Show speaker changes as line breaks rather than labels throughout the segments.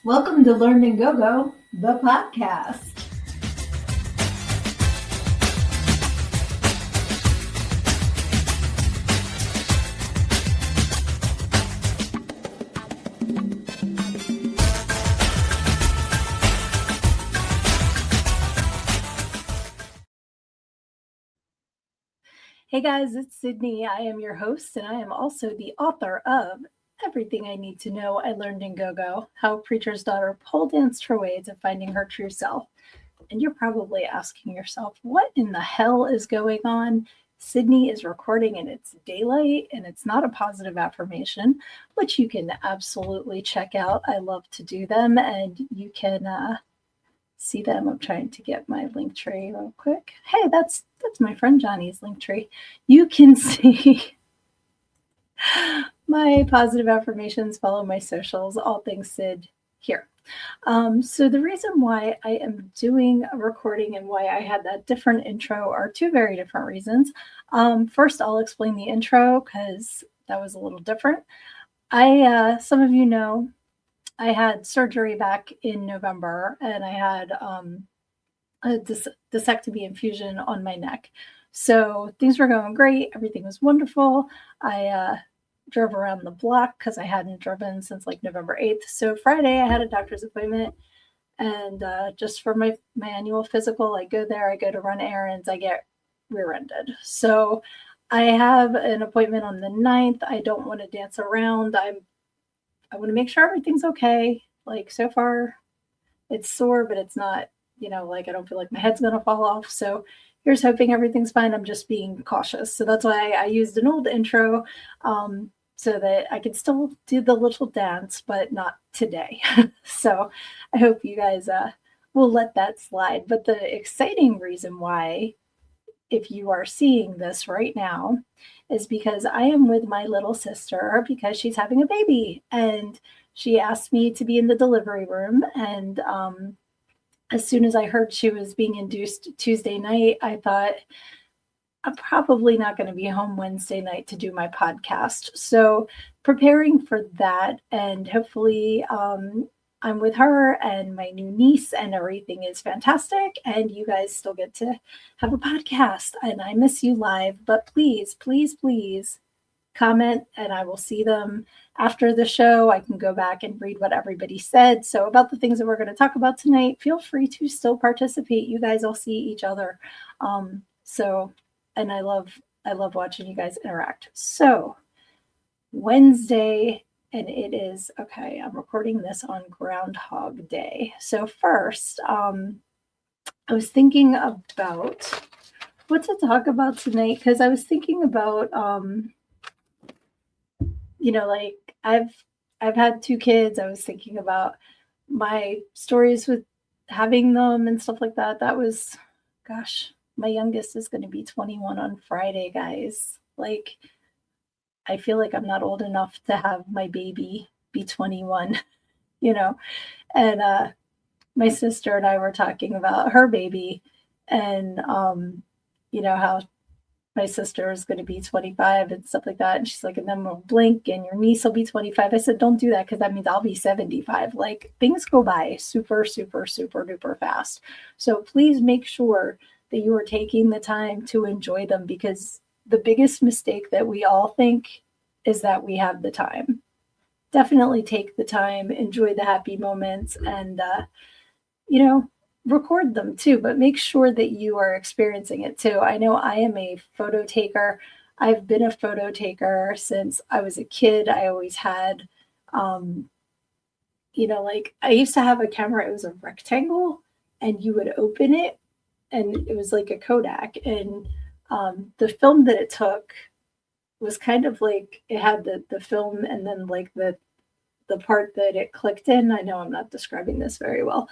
Welcome to Learn and Go Go, the podcast. Hey guys, it's Sydney. I am your host, and I am also the author of Everything I Need to Know I Learned in Go Go, How a Preacher's Daughter Pole Danced Her Way to Finding Her True Self. And you're probably asking yourself, what in the hell is going on? Sydney is recording in its daylight, and it's not a positive affirmation, which you can absolutely check out. I love to do them, and you can see them. I'm trying to get my link tree real quick. Hey, that's my friend Johnny's link tree. You can see my positive affirmations, follow my socials, all things Sid here. So the reason why I am doing a recording and why I had that different intro are two very different reasons. First, I'll explain the intro because that was a little different. Some of you know, I had surgery back in November, and I had a discectomy infusion on my neck. So things were going great. Everything was wonderful. I drove around the block because I hadn't driven since like November 8th. So Friday, I had a doctor's appointment. And just for my annual physical, I go there, I go to run errands, I get rear-ended. So I have an appointment on the 9th. I don't want to dance around. I want to make sure everything's okay. Like so far, it's sore, but it's not, like I don't feel like my head's going to fall off. So here's hoping everything's fine. I'm just being cautious. So that's why I used an old intro so that I could still do the little dance, but not today. So I hope you guys will let that slide. But the exciting reason why, if you are seeing this right now, is because I am with my little sister because she's having a baby. And she asked me to be in the delivery room. And as soon as I heard she was being induced Tuesday night, I thought, I'm probably not going to be home Wednesday night to do my podcast. So preparing for that, and hopefully I'm with her and my new niece and everything is fantastic. And you guys still get to have a podcast, and I miss you live, but please, please, please comment and I will see them after the show. I can go back and read what everybody said. So about the things that we're going to talk about tonight, feel free to still participate. You guys all see each other. And I love watching you guys interact. So Wednesday, and it is, okay, I'm recording this on Groundhog Day. So first, I was thinking about what to talk about tonight, because I was thinking about, like I've had two kids. I was thinking about my stories with having them and stuff like that. That was, gosh, my youngest is going to be 21 on Friday, guys. Like, I feel like I'm not old enough to have my baby be 21, And my sister and I were talking about her baby, and how my sister is going to be 25 and stuff like that. And she's like, and then we'll blink and your niece will be 25. I said, don't do that, because that means I'll be 75. Like, things go by super, super, super duper fast. So please make sure that you are taking the time to enjoy them, because the biggest mistake that we all think is that we have the time. Definitely take the time, enjoy the happy moments, and, record them too, but make sure that you are experiencing it too. I know I am a photo taker. I've been a photo taker since I was a kid. I always had, like I used to have a camera. It was a rectangle, and you would open it, and it was like a Kodak. And the film that it took was kind of like, it had the film and then like the part that it clicked in. I know I'm not describing this very well.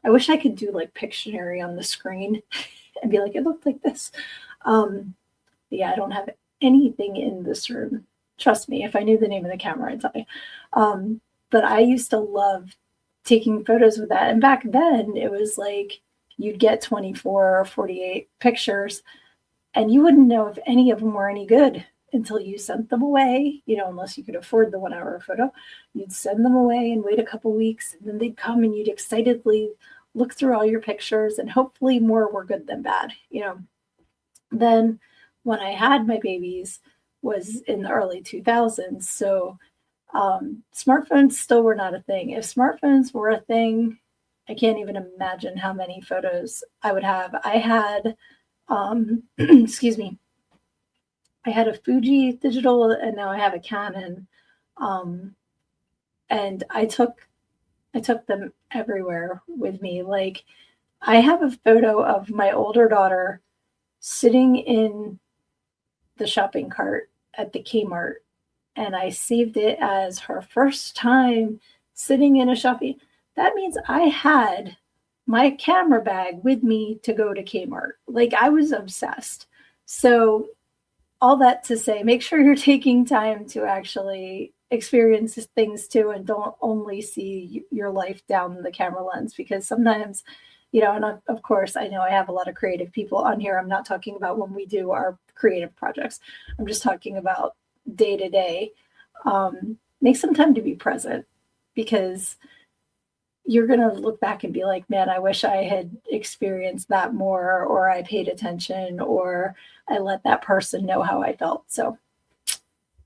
I wish I could do like Pictionary on the screen and be like, it looked like this. Yeah, I don't have anything in this room. Trust me, if I knew the name of the camera, I'd tell you. But I used to love taking photos with that. And back then it was like, you'd get 24 or 48 pictures, and you wouldn't know if any of them were any good until you sent them away, unless you could afford the 1 hour photo. You'd send them away and wait a couple weeks, and then they'd come and you'd excitedly look through all your pictures, and hopefully more were good than bad. Then when I had my babies was in the early 2000s. So smartphones still were not a thing. If smartphones were a thing, I can't even imagine how many photos I would have. I had, excuse me, I had a Fuji digital, and now I have a Canon. And I took them everywhere with me. Like, I have a photo of my older daughter sitting in the shopping cart at the Kmart, and I saved it as her first time sitting in a shopping. That means I had my camera bag with me to go to Kmart. Like, I was obsessed. So all that to say, make sure you're taking time to actually experience things too, and don't only see your life down the camera lens, because sometimes, and of course, I know I have a lot of creative people on here. I'm not talking about when we do our creative projects. I'm just talking about day to day. Make some time to be present, because you're going to look back and be like, man, I wish I had experienced that more, or I paid attention, or I let that person know how I felt. So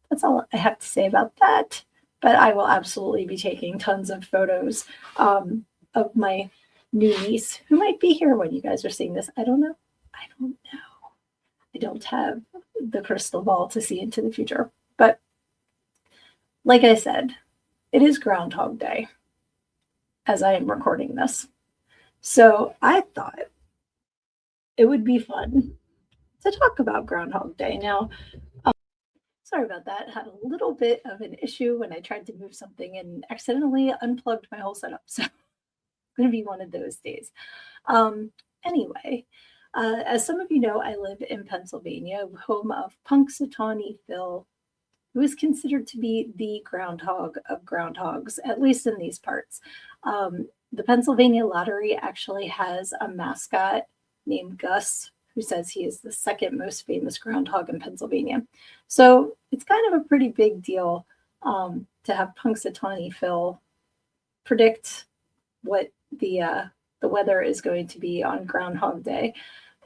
that's all I have to say about that. But I will absolutely be taking tons of photos of my new niece, who might be here when you guys are seeing this. I don't know. I don't have the crystal ball to see into the future. But like I said, it is Groundhog Day as I am recording this. So I thought it would be fun to talk about Groundhog Day. Now, sorry about that. Had a little bit of an issue when I tried to move something and accidentally unplugged my whole setup. So it's going to be one of those days. Anyway, as some of you know, I live in Pennsylvania, home of Punxsutawney Phil, who is considered to be the groundhog of groundhogs, at least in these parts. The Pennsylvania Lottery actually has a mascot named Gus, who says he is the second most famous groundhog in Pennsylvania. So it's kind of a pretty big deal to have Punxsutawney Phil predict what the weather is going to be on Groundhog Day.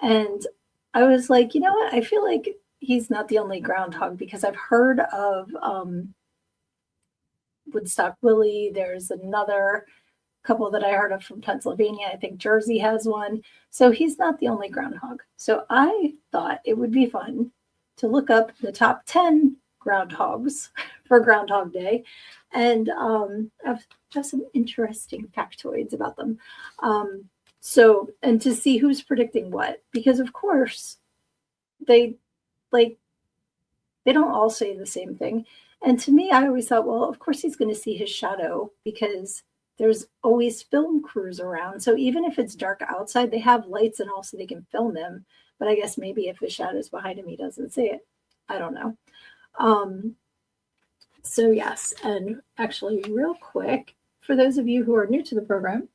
And I was like, you know what? I feel like he's not the only groundhog, because I've heard of Woodstock Willie. There's another couple that I heard of from Pennsylvania. I think Jersey has one. So he's not the only groundhog. So I thought it would be fun to look up the top 10 groundhogs for Groundhog Day, and have some interesting factoids about them. And to see who's predicting what, because of course they don't all say the same thing. And to me, I always thought, well, of course he's going to see his shadow, because there's always film crews around. So even if it's dark outside, they have lights and all, so they can film him. But I guess maybe if his shadow's behind him, he doesn't see it. I don't know. So yes, and actually real quick, for those of you who are new to the program,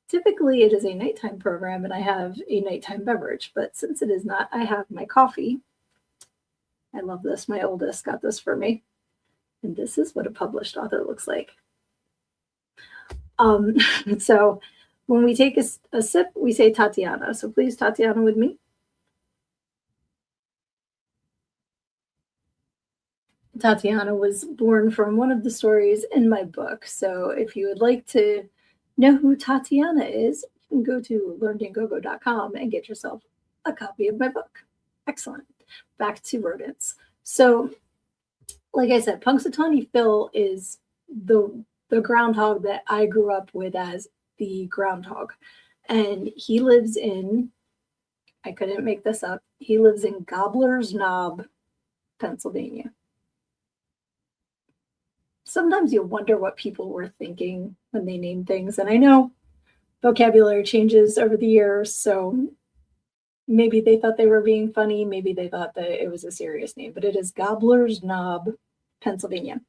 typically it is a nighttime program and I have a nighttime beverage, but since it is not, I have my coffee. I love this. My oldest got this for me. And this is what a published author looks like. So when we take a sip, we say Tatiana. So please, Tatiana, with me. Tatiana was born from one of the stories in my book. So if you would like to know who Tatiana is, you can go to learnedindgogo.com and get yourself a copy of my book. Excellent. Back to rodents. So, like I said, Punxsutawney Phil is the groundhog that I grew up with as the groundhog. And he lives in, I couldn't make this up, he lives in Gobbler's Knob, Pennsylvania. Sometimes you wonder what people were thinking when they name things. And I know vocabulary changes over the years, so maybe they thought they were being funny. Maybe they thought that it was a serious name, but it is Gobbler's Knob, Pennsylvania.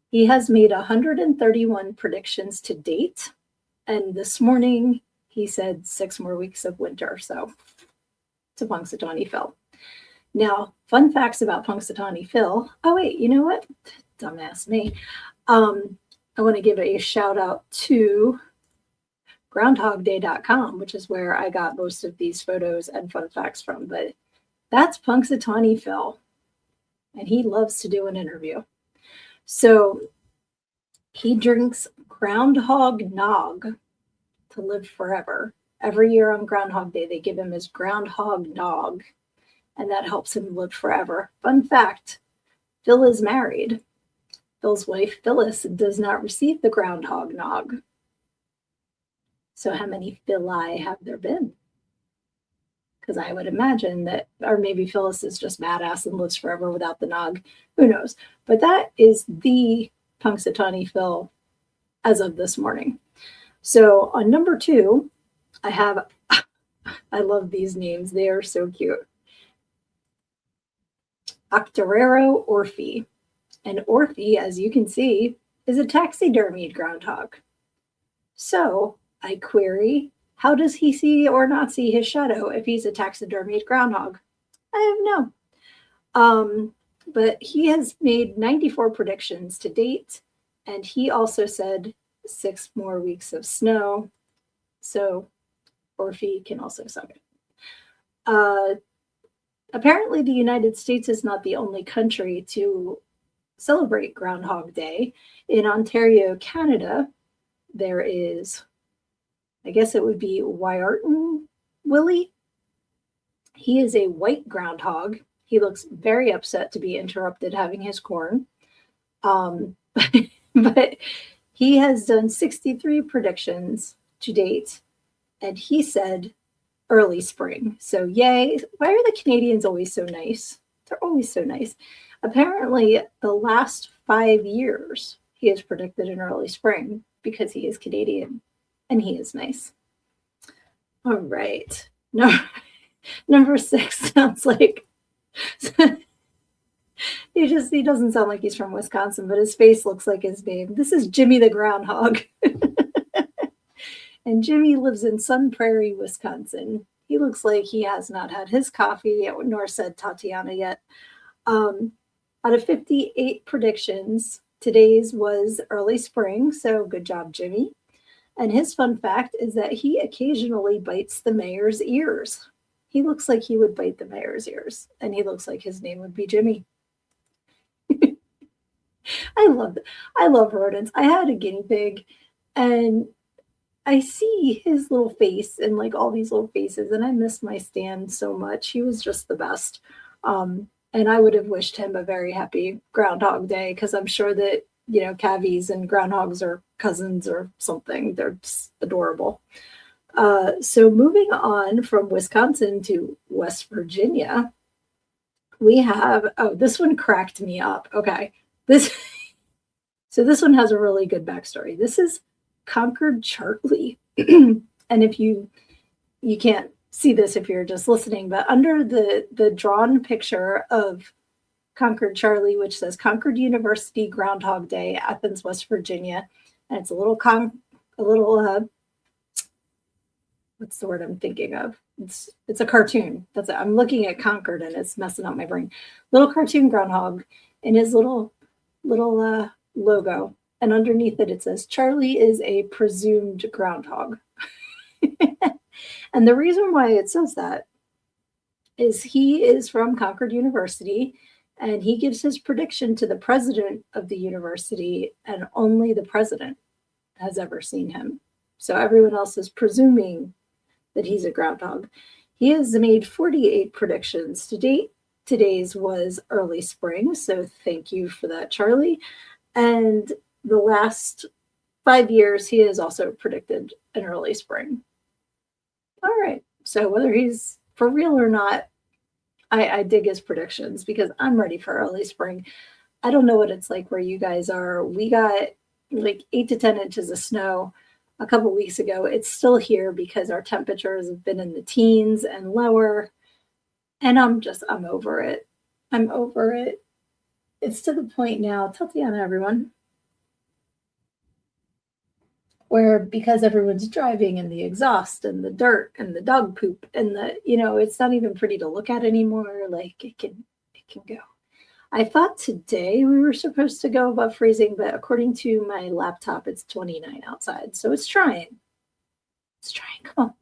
He has made 131 predictions to date. And this morning he said 6 more weeks of winter. So to Punxsutawney Phil. Now, fun facts about Punxsutawney Phil. Oh, wait, you know what? Dumbass me. I want to give a shout out to groundhogday.com, which is where I got most of these photos and fun facts from. But that's Punxsutawney Phil, and he loves to do an interview. So he drinks groundhog nog to live forever. Every year on Groundhog Day, they give him his groundhog nog, and that helps him live forever. Fun fact, Phil is married. Phil's wife, Phyllis, does not receive the groundhog nog. So how many Phili have there been? Because I would imagine that, or maybe Phyllis is just badass and lives forever without the nog. Who knows? But that is the Punxsutawney Phil as of this morning. So on number 2, I have, I love these names. They are so cute. Octoraro Orphy. And Orphy, as you can see, is a taxidermied groundhog. So I query, how does he see or not see his shadow if he's a taxidermied groundhog? I have no. But he has made 94 predictions to date, and he also said 6 more weeks of snow. So Orphy can also suck it. Apparently, the United States is not the only country to celebrate Groundhog Day. In Ontario, Canada, there is, I guess it would be Wyarton Willie. He is a white groundhog. He looks very upset to be interrupted having his corn. But he has done 63 predictions to date, and he said early spring. So yay. Why are the Canadians always so nice? They're always so nice. Apparently, the last 5 years, he has predicted an early spring because he is Canadian and he is nice. All right. Number 6 sounds like he doesn't sound like he's from Wisconsin, but his face looks like his name. This is Jimmy the Groundhog. And Jimmy lives in Sun Prairie, Wisconsin. He looks like he has not had his coffee yet, nor said Tatiana yet. Out of 58 predictions, today's was early spring, so good job, Jimmy. And his fun fact is that he occasionally bites the mayor's ears. He looks like he would bite the mayor's ears, and he looks like his name would be Jimmy. I love rodents. I had a guinea pig, and I see his little face and like all these little faces, and I miss my Stan so much. He was just the best. And I would have wished him a very happy Groundhog Day because I'm sure that, cavies and groundhogs are cousins or something. They're just adorable. So moving on from Wisconsin to West Virginia, we have, this one cracked me up. Okay. So this one has a really good backstory. This is Concord Charlie. And if you can't see this if you're just listening, but under the drawn picture of Concord Charlie, which says Concord University Groundhog Day, Athens, West Virginia, and it's a little what's the word I'm thinking of? It's a cartoon. That's it. I'm looking at Concord and it's messing up my brain. Little cartoon groundhog in his little logo, and underneath it says Charlie is a presumed groundhog. And the reason why it says that is he is from Concord University, and he gives his prediction to the president of the university, and only the president has ever seen him. So everyone else is presuming that he's a groundhog. He has made 48 predictions to date. Today's was early spring, so thank you for that, Charlie. And the last 5 years, he has also predicted an early spring. All right. So whether he's for real or not, I dig his predictions because I'm ready for early spring. I don't know what it's like where you guys are. We got like 8 to 10 inches of snow a couple weeks ago. It's still here because our temperatures have been in the teens and lower. And I'm over it. I'm over it. It's to the point now. Tatiana, everyone. where because everyone's driving and the exhaust and the dirt and the dog poop and it's not even pretty to look at anymore. Like it can go. I thought today we were supposed to go above freezing, but according to my laptop, it's 29 outside. So it's trying. It's trying. Come on.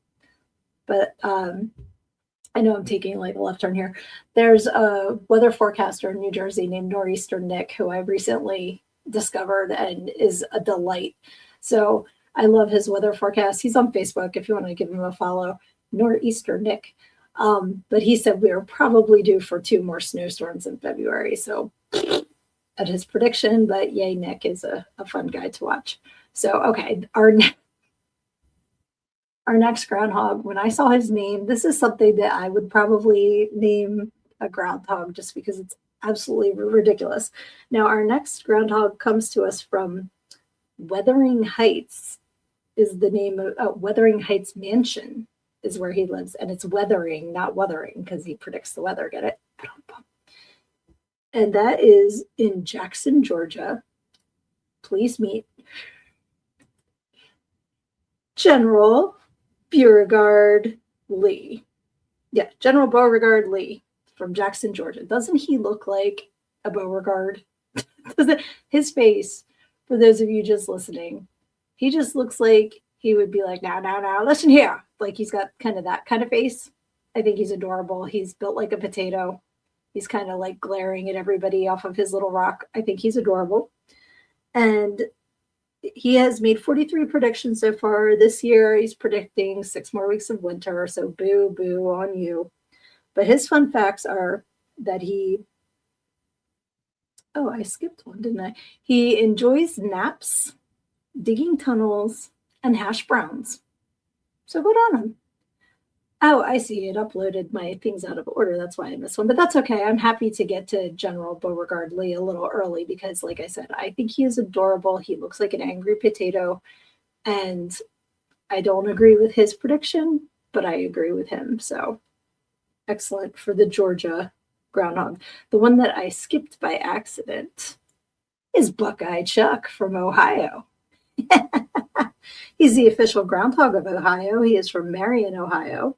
But I know I'm taking like a left turn here. There's a weather forecaster in New Jersey named Nor'easter Nick, who I recently discovered and is a delight. So I love his weather forecast. He's on Facebook if you want to give him a follow, Nor'easter Nick. But he said we are probably due for 2 more snowstorms in February. So at his prediction, but yay, Nick is a fun guy to watch. So, okay, our next groundhog, when I saw his name, this is something that I would probably name a groundhog just because it's absolutely ridiculous. Now, our next groundhog comes to us from Wuthering Heights, is the name of Wuthering Heights Mansion is where he lives. And it's weathering, not wuthering, because he predicts the weather. Get it? And that is in Jackson, Georgia. Please meet General Beauregard Lee. Yeah, General Beauregard Lee from Jackson, Georgia. Doesn't he look like a Beauregard? His face, for those of you just listening, he just looks like he would be like, now, listen here. Like he's got kind of that kind of face. I think he's adorable. He's built like a potato. He's kind of like glaring at everybody off of his little rock. I think he's adorable. And he has made 43 predictions so far this year. He's predicting 6 more weeks of winter. So boo, boo on you. But his fun facts are that I skipped one, didn't I? He enjoys naps, digging tunnels, and hash browns. So good on him. Oh, I see. It uploaded my things out of order. That's why I missed one. But that's okay. I'm happy to get to General Beauregard Lee a little early because, like I said, I think he is adorable. He looks like an angry potato. And I don't agree with his prediction, but I agree with him. So excellent for the Georgia groundhog. The one that I skipped by accident is Buckeye Chuck from Ohio. He's the official groundhog of Ohio. He is from Marion, Ohio.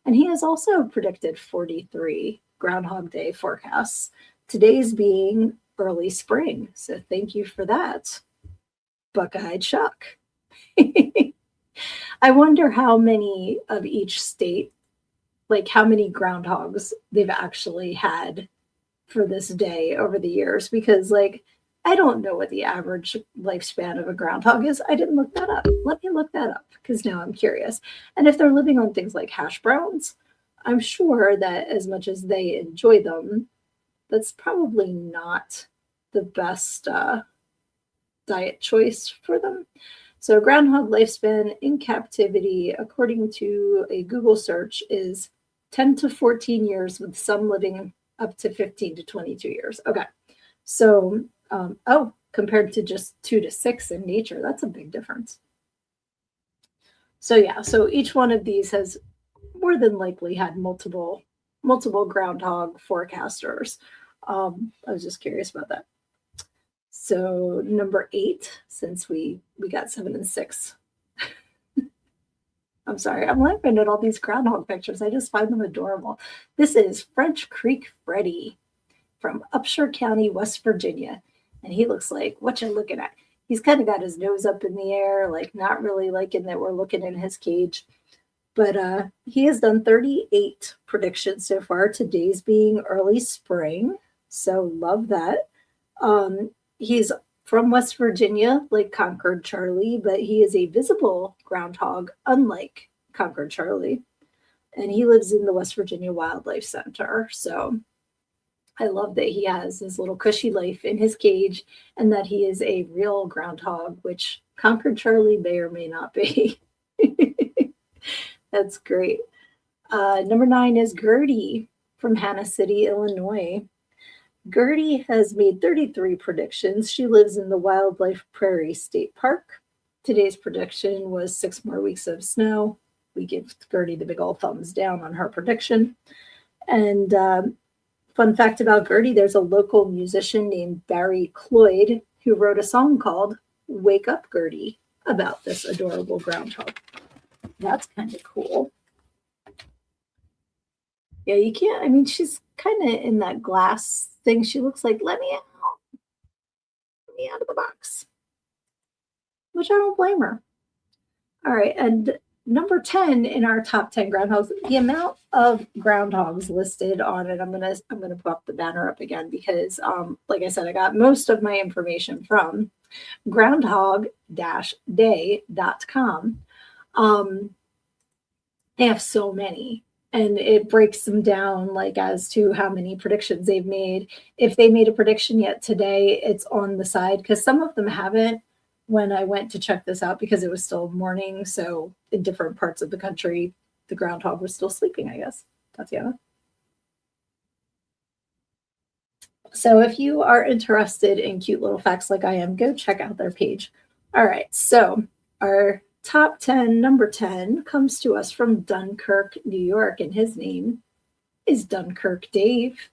And he has also predicted 43 Groundhog Day forecasts, today's being early spring. So thank you for that, Buckeye Chuck. I wonder how many of each state, like how many groundhogs they've actually had for this day over the years, because like, I don't know what the average lifespan of a groundhog is. I didn't look that up. Let me look that up because now I'm curious. And if they're living on things like hash browns, I'm sure that as much as they enjoy them, that's probably not the best diet choice for them. So groundhog lifespan in captivity, according to a Google search, is 10 to 14 years, with some living up to 15 to 22 years. Okay. So compared to just 2 to 6 in nature, that's a big difference. So yeah, so each one of these has more than likely had multiple groundhog forecasters. I was just curious about that. So number 8, since we got 7 and 6. I'm sorry, I'm laughing at all these groundhog pictures. I just find them adorable. This is French Creek Freddy from Upshur County, West Virginia. And he looks like, what you looking at? He's kind of got his nose up in the air, like not really liking that we're looking in his cage. But he has done 38 predictions so far, today's being early spring. So love that. He's from West Virginia, like Concord Charlie, but he is a visible groundhog, unlike Concord Charlie. And he lives in the West Virginia Wildlife Center. So I love that he has his little cushy life in his cage and that he is a real groundhog, which Concord Charlie may or may not be. That's great. Number 9 is Gertie from Hannah City, Illinois. Gertie has made 33 predictions. She lives in the Wildlife Prairie State Park. Today's prediction was 6 more weeks of snow. We give Gertie the big old thumbs down on her prediction. And fun fact about Gertie, there's a local musician named Barry Cloyd who wrote a song called Wake Up, Gertie. about this adorable groundhog. That's kind of cool. Yeah, you can't, I mean, she's kind of in that glass thing. She looks like, let me out of the box, which I don't blame her. All right, and number 10 in our top 10 groundhogs, the amount of groundhogs listed on it. I'm gonna pop the banner up again because like I said, I got most of my information from groundhog-day.com. They have so many, and it breaks them down like as to how many predictions they've made. If they made a prediction yet today, it's on the side because some of them haven't. When I went to check this out, because it was still morning, so in different parts of the country, the groundhog was still sleeping, I guess. Tatiana. So if you are interested in cute little facts like I am, go check out their page. All right, so our top 10, number 10, comes to us from Dunkirk, New York, and his name is Dunkirk Dave.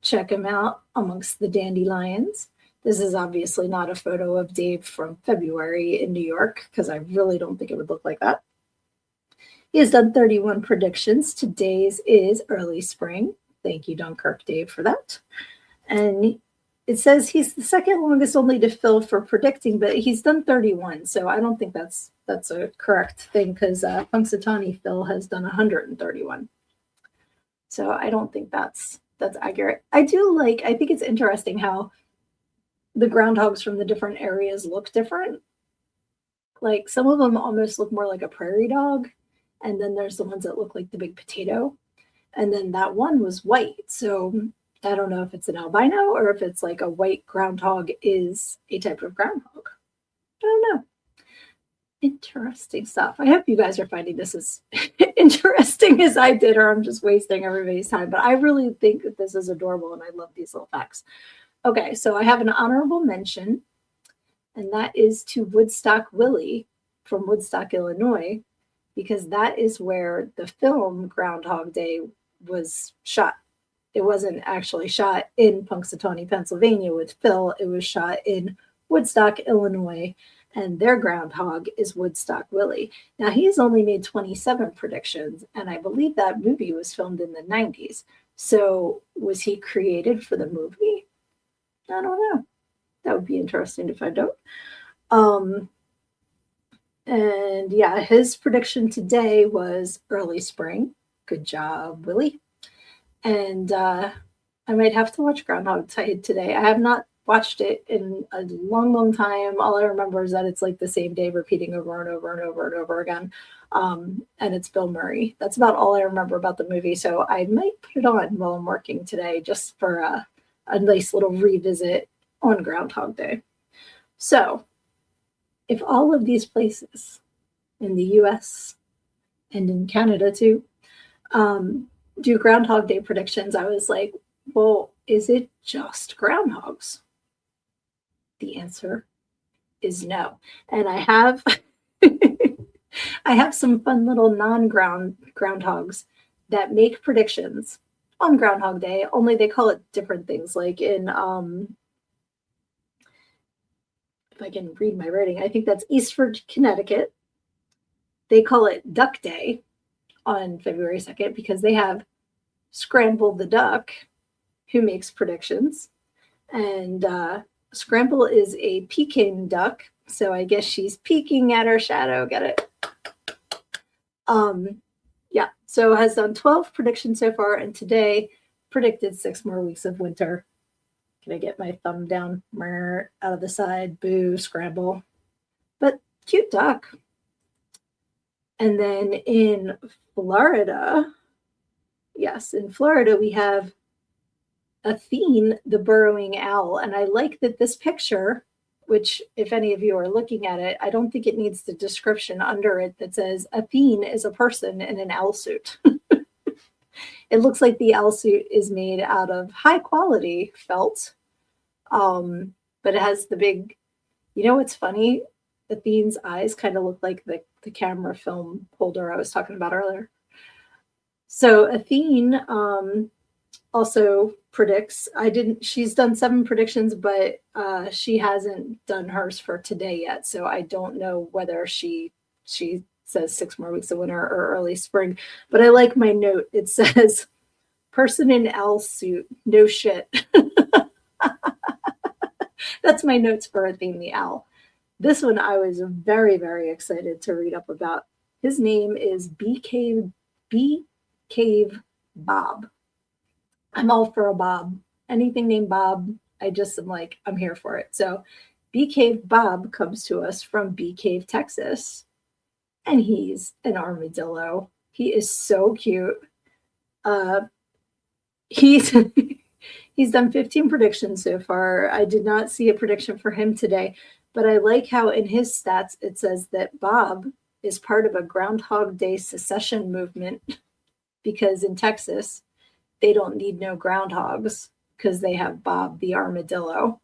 Check him out amongst the dandelions. This is obviously not a photo of Dave from February in New York, because I really don't think it would look like that. He has done 31 predictions. Today's is early spring. Thank you, Dunkirk Dave, for that. And it says he's the second longest only to Phil for predicting, but he's done 31. So I don't think that's a correct thing because Punxsutawney Phil has done 131. So I don't think that's accurate. I think it's interesting how the groundhogs from the different areas look different. Like some of them almost look more like a prairie dog. And then there's the ones that look like the big potato. And then that one was white. So I don't know if it's an albino or if it's like a white groundhog is a type of groundhog. I don't know. Interesting stuff. I hope you guys are finding this as interesting as I did, or I'm just wasting everybody's time. But I really think that this is adorable and I love these little facts. Okay, so I have an honorable mention, and that is to Woodstock Willie from Woodstock, Illinois, because that is where the film Groundhog Day was shot. It wasn't actually shot in Punxsutawney, Pennsylvania with Phil. It was shot in Woodstock, Illinois, and their groundhog is Woodstock Willie. Now, he's only made 27 predictions, and I believe that movie was filmed in the 90s. So was he created for the movie? I don't know. That would be interesting to find out. And yeah, his prediction today was early spring. Good job, Willie. And I might have to watch Groundhog Day today. I have not watched it in a long, long time. All I remember is that it's like the same day repeating over and over and over and over again. And it's Bill Murray. That's about all I remember about the movie. So I might put it on while I'm working today just for a nice little revisit on Groundhog Day. So if all of these places in the US and in Canada too do Groundhog Day predictions, I was like, well, is it just groundhogs? The answer is no. And I have I have some fun little non-groundhogs that make predictions on Groundhog Day, only they call it different things. Like in if I can read my writing, I think that's Eastford, Connecticut. They call it Duck Day on February 2nd because they have Scramble the Duck, who makes predictions. And Scramble is a Peking duck, so I guess she's peeking at her shadow. Get it? Yeah, so has done 12 predictions so far, and today predicted 6 more weeks of winter. Can I get my thumb down out of the side? Boo, Scramble. But cute duck. And then in Florida, yes, in Florida, we have Athene, the burrowing owl. And I like that this picture, which if any of you are looking at it, I don't think it needs the description under it that says Athene is a person in an owl suit. It looks like the owl suit is made out of high quality felt, but it has the big, you know what's funny? Athene's eyes kind of look like the camera film holder I was talking about earlier. So Athene also predicts. She's done 7 predictions, but she hasn't done hers for today yet. So I don't know whether she says 6 more weeks of winter or early spring. But I like my note. It says, person in owl suit, no shit. That's my notes for a theme, the owl. This one I was very, very excited to read up about. His name is Bee Cave Bob. I'm all for a Bob. Anything named Bob, I just am like, I'm here for it. So Bee Cave Bob comes to us from Bee Cave, Texas. And he's an armadillo. He is so cute. He's he's done 15 predictions so far. I did not see a prediction for him today, but I like how in his stats it says that Bob is part of a Groundhog Day secession movement because in Texas they don't need no groundhogs because they have Bob the armadillo.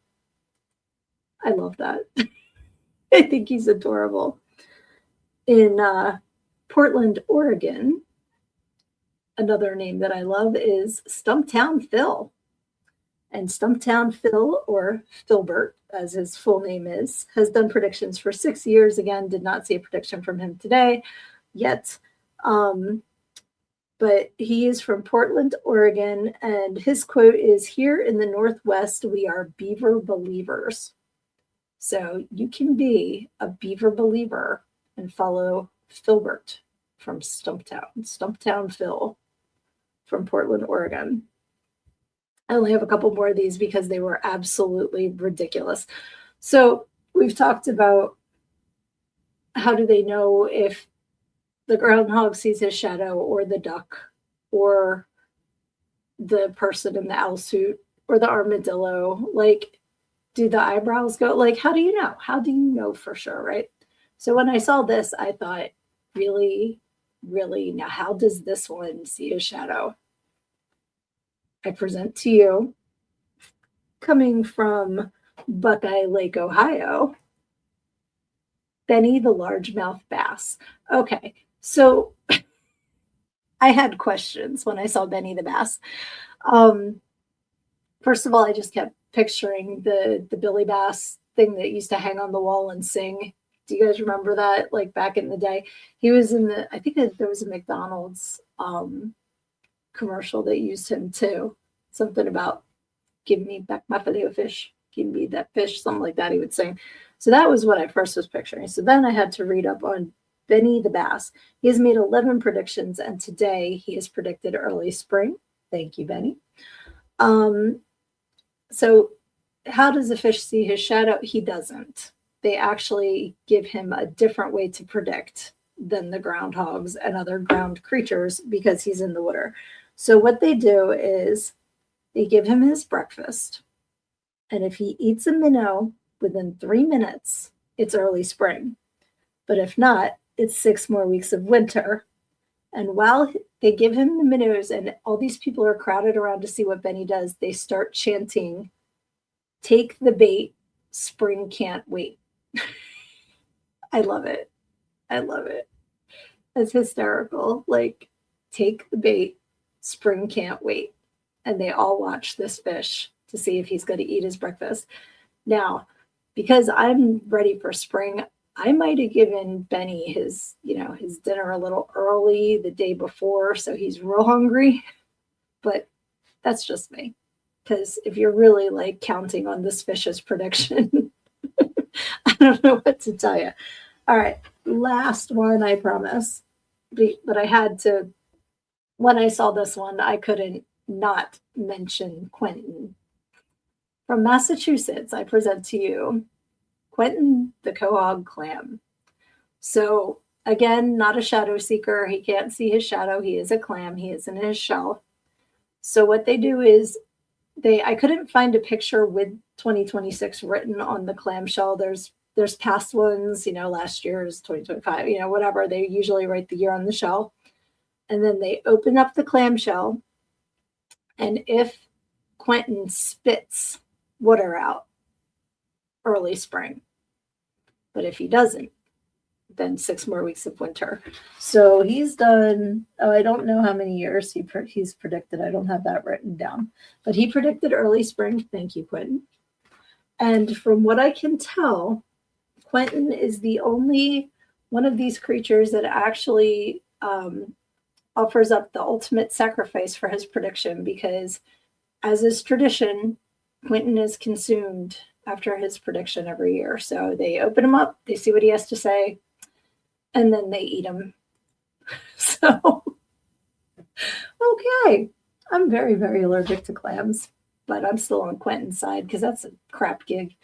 I love that. I think he's adorable. In Portland, Oregon, another name that I love is Stumptown Phil. And Stumptown Phil, or Philbert, as his full name is, has done predictions for 6 years. Again, did not see a prediction from him today yet. But he is from Portland, Oregon, and his quote is, "Here in the Northwest, we are beaver believers." So you can be a beaver believer and follow Philbert from Stumptown Phil from Portland, Oregon. I only have a couple more of these because they were absolutely ridiculous. So we've talked about how do they know if the groundhog sees his shadow or the duck or the person in the owl suit or the armadillo. Like, do the eyebrows go? Like, how do you know? How do you know for sure, right? So when I saw this, I thought, really, really, now how does this one see his shadow? I present to you, coming from Buckeye Lake, Ohio, Benny the largemouth bass. Okay, so I had questions when I saw Benny the bass. First of all, I just kept picturing the Billy Bass thing that used to hang on the wall and sing. Do you guys remember that? Like back in the day, he was in I think there was a McDonald's commercial that used him too. Something about give me back my filet of fish, give me that fish, something like that he would sing. So that was what I first was picturing. So then I had to read up on Benny the bass. He has made 11 predictions, and today he has predicted early spring. Thank you, Benny. So how does a fish see his shadow? He doesn't. They actually give him a different way to predict than the groundhogs and other ground creatures because he's in the water. So what they do is they give him his breakfast. And if he eats a minnow within 3 minutes, it's early spring. But if not, it's 6 more weeks of winter. And while they give him the minnows and all these people are crowded around to see what Benny does, they start chanting, "Take the bait, spring can't wait." I love it. I love it. It's hysterical. Like, take the bait, spring can't wait. And they all watch this fish to see if he's going to eat his breakfast. Now, because I'm ready for spring, I might have given Benny his dinner a little early the day before, so he's real hungry. But that's just me. Because if you're really like counting on this fish's prediction, I don't know what to tell you. All right, last one, I promise. But I had to, when I saw this one, I couldn't not mention Quentin. From Massachusetts, I present to you Quentin the quahog clam. So again, not a shadow seeker. He can't see his shadow. He is a clam. He is in his shell. So what they do is I couldn't find a picture with 2026 written on the clamshell. There's past ones, last year's 2025, whatever. They usually write the year on the shell. And then they open up the clamshell. And if Quentin spits water out, early spring. But if he doesn't, then 6 more weeks of winter. So he's done, I don't know how many years he's predicted. I don't have that written down. But he predicted early spring. Thank you, Quentin. And from what I can tell, Quentin is the only one of these creatures that actually offers up the ultimate sacrifice for his prediction, because as is tradition, Quentin is consumed after his prediction every year. So they open him up, they see what he has to say, and then they eat him. So, okay. I'm very, very allergic to clams, but I'm still on Quentin's side because that's a crap gig.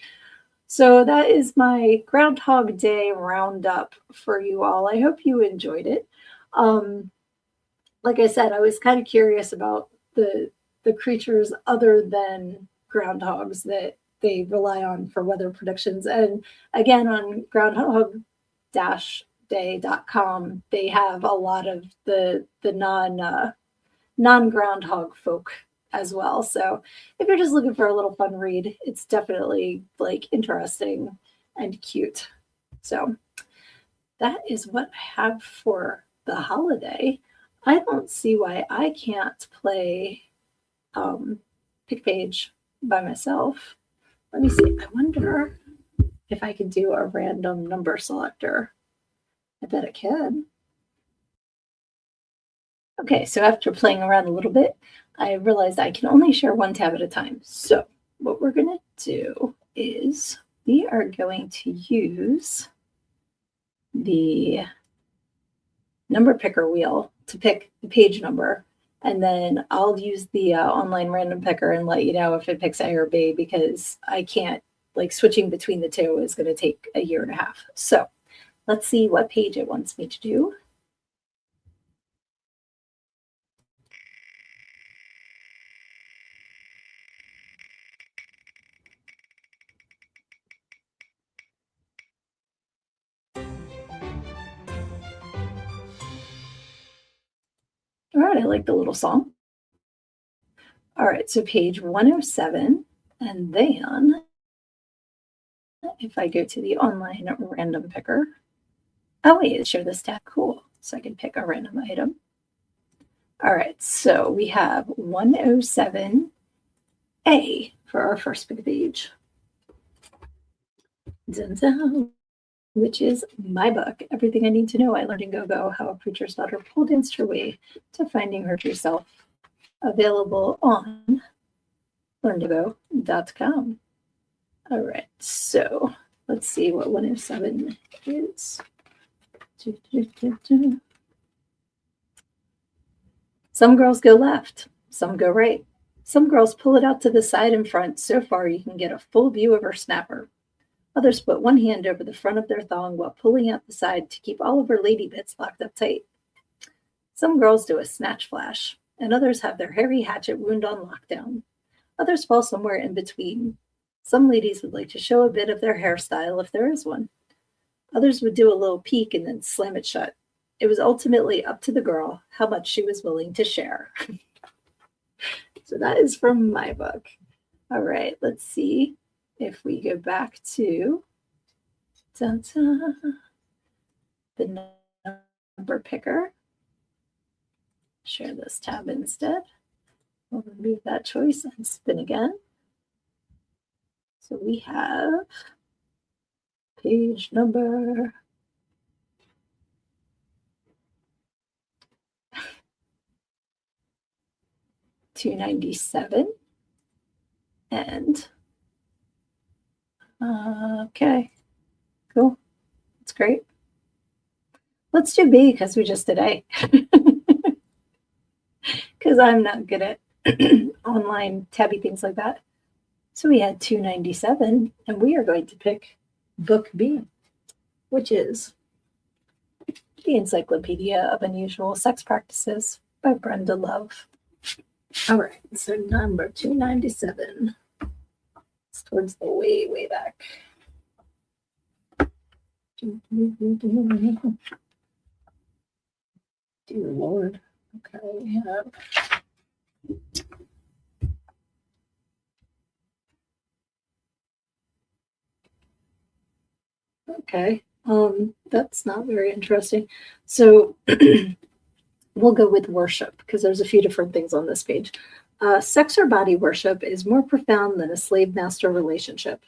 So that is my Groundhog Day roundup for you all. I hope you enjoyed it. Like I said, I was kind of curious about the creatures other than groundhogs that they rely on for weather predictions. And again, on groundhog-day.com, they have a lot of the non-groundhog folk as well. So if you're just looking for a little fun read, it's definitely like interesting and cute. So that is what I have for the holiday. I don't see why I can't play Pick Page by myself. Let me see. I wonder if I could do a random number selector. I bet I can. Okay, so after playing around a little bit, I realized I can only share one tab at a time. So what we're going to do is we are going to use the number picker wheel to pick the page number. And then I'll use the online random picker and let you know if it picks A or B, because I can't, like, switching between the two is going to take a year and a half. So let's see what page it wants me to do. All right, I like the little song. All right, so page 107, and then if I go to the online random picker, oh wait, share this tab, cool. So I can pick a random item. All right, so we have 107A for our first pick page. Dun -dun, which is my book, Everything I Need to Know I Learned in Go-Go, How a Preacher's Daughter Pole Danced Her Way to Finding Her True Self, available on learntogo.com. All right, so let's see what 107 is. Some girls go left, some go right. Some girls pull it out to the side and front so far you can get a full view of her snapper. Others put one hand over the front of their thong while pulling out the side to keep all of her lady bits locked up tight. Some girls do a snatch flash, and others have their hairy hatchet wound on lockdown. Others fall somewhere in between. Some ladies would like to show a bit of their hairstyle if there is one. Others would do a little peek and then slam it shut. It was ultimately up to the girl how much she was willing to share. So that is from my book. All right, let's see if we go back to the number picker. Share this tab instead. We'll remove that choice and spin again. So we have page number 297. And okay, cool. That's great. Let's do B because we just did A. Because I'm not good at online tabby things like that. So we had 297, and we are going to pick book B, which is The Encyclopedia of Unusual Sex Practices by Brenda Love. All right, so number 297. It's towards the way, way back. Dear Lord. Okay, we have okay. That's not very interesting. So we'll go with worship because there's a few different things on this page. Sex or body worship is more profound than a slave master relationship.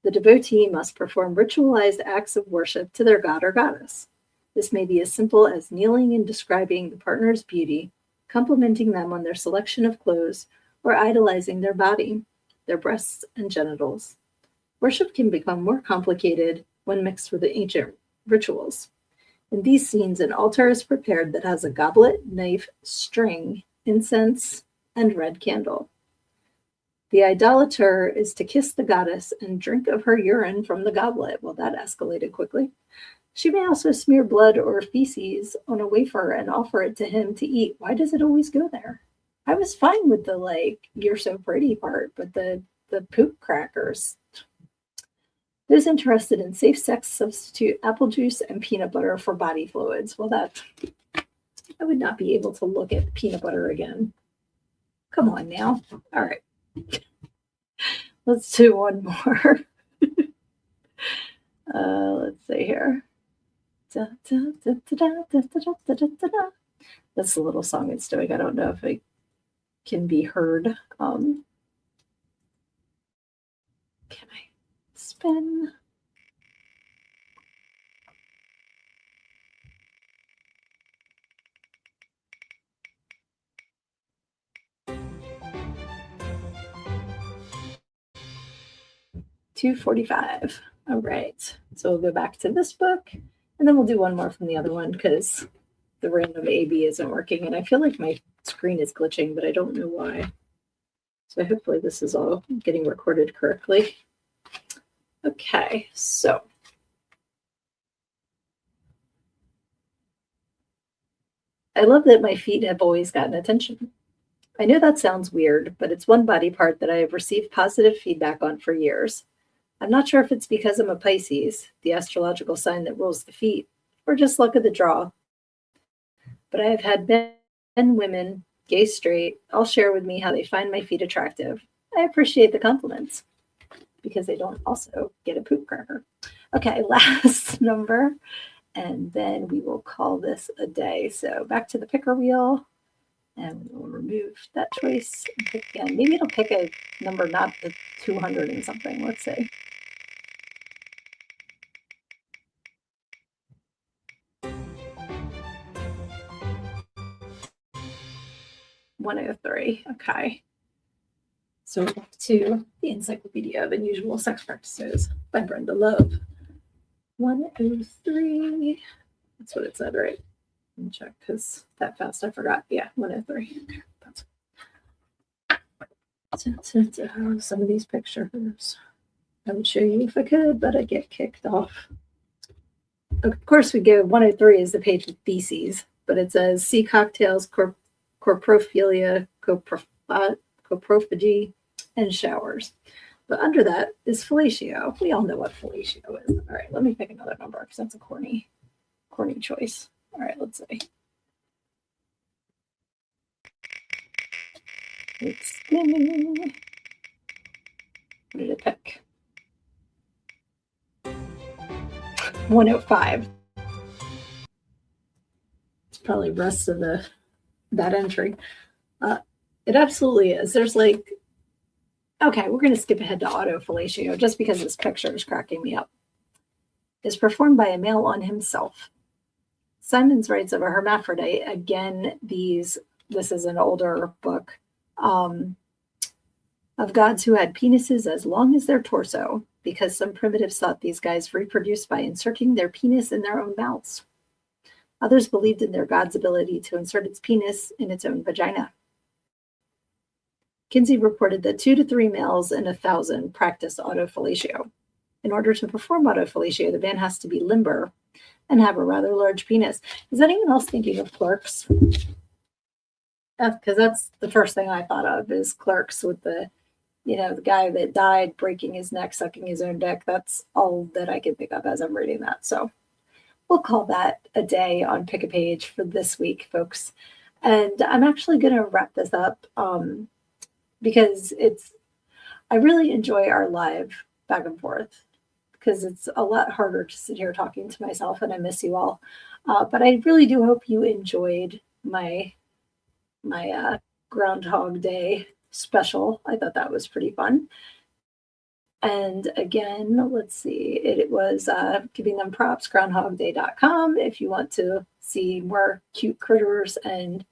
The devotee must perform ritualized acts of worship to their god or goddess. This may be as simple as kneeling and describing the partner's beauty, complimenting them on their selection of clothes, or idolizing their body, their breasts, and genitals. Worship can become more complicated when mixed with the ancient rituals. In these scenes, an altar is prepared that has a goblet, knife, string, incense, and red candle. The idolater is to kiss the goddess and drink of her urine from the goblet. Well, that escalated quickly. She may also smear blood or feces on a wafer and offer it to him to eat. Why does it always go there? I was fine with the you're so pretty part, but the poop crackers. Those interested in safe sex substitute apple juice and peanut butter for body fluids. Well, I would not be able to look at peanut butter again. Come on now. All right. Let's do one more. Let's see here. That's a little song it's doing. I don't know if it can be heard. Can I spin? $2.45. All right. So we'll go back to this book and then we'll do one more from the other one because the random AB isn't working. And I feel like my screen is glitching, but I don't know why. So hopefully this is all getting recorded correctly. Okay, so I love that my feet have always gotten attention. I know that sounds weird, but it's one body part that I have received positive feedback on for years. I'm not sure if it's because I'm a Pisces, the astrological sign that rules the feet, or just luck of the draw. But I have had men, women, gay, straight, all share with me how they find my feet attractive. I appreciate the compliments because they don't also get a poop cracker. Okay, last number, and then we will call this a day. So back to the picker wheel, and we'll remove that choice and pick again. Maybe it'll pick a number, not the 200 and something. Let's see. 103. Okay. So back to the Encyclopedia of Unusual Sex Practices by Brenda Love. 103. That's what it said, right? Let me check because that fast I forgot. Yeah, 103. Okay, that's some of these pictures. I would show you if I could, but I get kicked off. Of course, we go 103 is the page with feces, but it says sea cocktails, corprophilia, coprophagy, and showers. But under that is fellatio. We all know what fellatio is. All right, let me pick another number because that's a corny choice. All right, let's see. It's spinning. What did it pick? 105. It's probably rest of that entry. It absolutely is. There's okay, we're going to skip ahead to autofellatio just because this picture is cracking me up. Is performed by a male on himself. Simons writes of a hermaphrodite. Again, this is an older book of gods who had penises as long as their torso because some primitives thought these guys reproduced by inserting their penis in their own mouths. Others believed in their god's ability to insert its penis in its own vagina. Kinsey reported that 2 to 3 males in 1,000 practiced autofellatio. In order to perform autofellatio, the man has to be limber and have a rather large penis. Is anyone else thinking of Clerks? Because that's the first thing I thought of is Clerks with the guy that died breaking his neck, sucking his own dick. That's all that I can think of as I'm reading that. So we'll call that a day on Pick a Page for this week, folks. And I'm actually going to wrap this up because I really enjoy our live back and forth because it's a lot harder to sit here talking to myself, and I miss you all. But I really do hope you enjoyed my Groundhog Day special. I thought that was pretty fun. And again, let's see, it was giving them props, groundhogday.com, if you want to see more cute critters and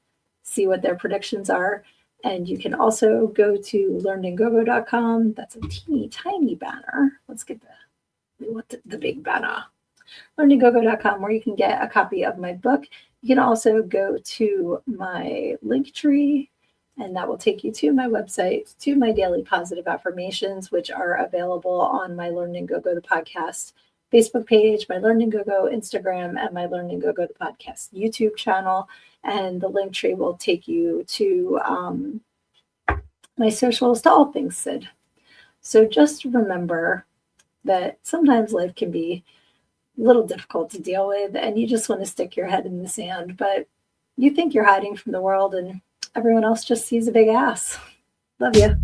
see what their predictions are. And you can also go to learnedingogo.com. That's a teeny tiny banner. Let's get the big banner. Learnedingogo.com, where you can get a copy of my book. You can also go to my link tree, and that will take you to my website, to my daily positive affirmations, which are available on my Learn and Go Go the podcast Facebook page, my Learn and Go Go Instagram, and my Learn and Go Go the podcast YouTube channel. And the link tree will take you to my socials, to all things Sid. So just remember that sometimes life can be a little difficult to deal with, and you just want to stick your head in the sand, but you think you're hiding from the world, and everyone else just sees a big ass. Love you.